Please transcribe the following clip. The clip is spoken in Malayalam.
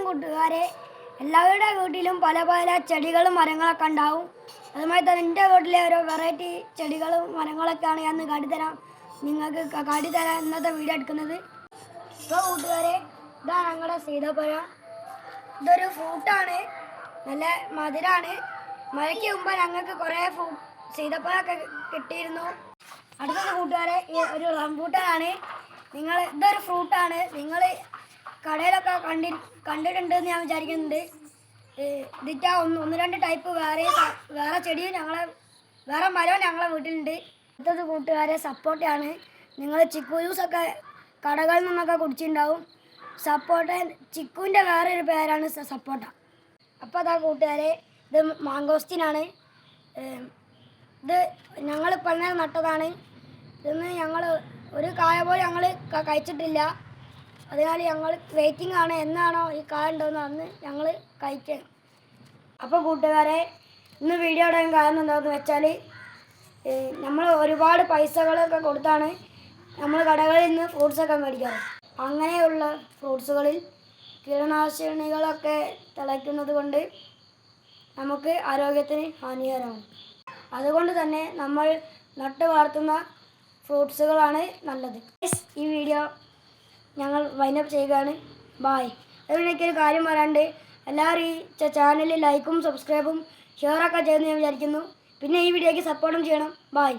കൂട്ടുകാരെ, എല്ലാവരുടെ വീട്ടിലും പല പല ചെടികളും മരങ്ങളൊക്കെ ഉണ്ടാവും. അതുമായി തന്നെ എൻ്റെ വീട്ടിലെ ഓരോ വെറൈറ്റി ചെടികളും മരങ്ങളൊക്കെയാണ് ഞാൻ കാട്ടിത്തരാം നിങ്ങൾക്ക് കാട്ടിത്തരാം ഇന്നത്തെ വീഡിയോ എടുക്കുന്നത്. ഇപ്പോൾ കൂട്ടുകാരെ, ഇതാണ് ഞങ്ങളുടെ സീതപ്പഴം. ഇതൊരു ഫ്രൂട്ടാണ്, നല്ല മധുരമാണ്. മഴയ്ക്ക് മുമ്പ് ഞങ്ങൾക്ക് കുറേ സീതപ്പഴമൊക്കെ കിട്ടിയിരുന്നു. അടുത്തത് കൂട്ടുകാരെ, ഒരു റംബൂട്ടാനാണ്. ഇതൊരു ഫ്രൂട്ടാണ്. നിങ്ങൾ കടയിലൊക്കെ കണ്ടിട്ടുണ്ടെന്ന് ഞാൻ വിചാരിക്കുന്നുണ്ട്. ഇതിൻ്റെ ഒന്ന് രണ്ട് ടൈപ്പ് വേറെ ചെടിയും വേറെ മരവും ഞങ്ങളെ വീട്ടിലുണ്ട്. അടുത്തത് കൂട്ടുകാരെ സപ്പോട്ടയാണ്. നിങ്ങൾ ചിക്കു ജ്യൂസൊക്കെ കടകളിൽ നിന്നൊക്കെ കുടിച്ചിട്ടുണ്ടാവും. സപ്പോട്ട ചിക്കുവിൻ്റെ വേറൊരു പേരാണ് സപ്പോട്ട. അപ്പോൾ അതാ കൂട്ടുകാരെ, ഇത് മാങ്കോസ്റ്റിനാണ്. ഇത് ഞങ്ങൾ പണ്ട് നട്ടതാണ്. ഇതൊന്ന് ഞങ്ങൾ ഒരു കായ പോലും ഞങ്ങൾ കഴിച്ചിട്ടില്ല. അതിനാൽ ഞങ്ങൾ വെയിറ്റിംഗ് ആണ്, എന്നാണോ ഈ കായ ഉണ്ടോയെന്ന് അന്ന് ഞങ്ങൾ കഴിക്കുക. അപ്പോൾ കൂട്ടുകാരെ, ഇന്ന് വീഡിയോ ഇടാൻ കാരണം എന്താണെന്ന് വെച്ചാൽ, നമ്മൾ ഒരുപാട് പൈസകളൊക്കെ കൊടുത്താണ് നമ്മൾ കടകളിൽ നിന്ന് ഫ്രൂട്ട്സൊക്കെ മേടിക്കാറ്. അങ്ങനെയുള്ള ഫ്രൂട്ട്സുകളിൽ കീടനാശിനികളൊക്കെ തളിക്കുന്നത് കൊണ്ട് നമുക്ക് ആരോഗ്യത്തിന് ഹാനികരമാണ്. അതുകൊണ്ട് തന്നെ നമ്മൾ നട്ട് വളർത്തുന്ന ഫ്രൂട്ട്സുകളാണ് നല്ലത്. ഈ വീഡിയോ ഞങ്ങൾ വൈൻഡപ്പ് ചെയ്യുകയാണ്. ബായ്. അതിനൊരു കാര്യം പറയാണ്ട്, എല്ലാവരും ഈ ചാനലിൽ ലൈക്കും സബ്സ്ക്രൈബും ഷെയറൊക്കെ ചെയ്യുമെന്ന് ഞാൻ വിചാരിക്കുന്നു. പിന്നെ ഈ വീഡിയോയ്ക്ക് സപ്പോർട്ടും ചെയ്യണം. ബായ്.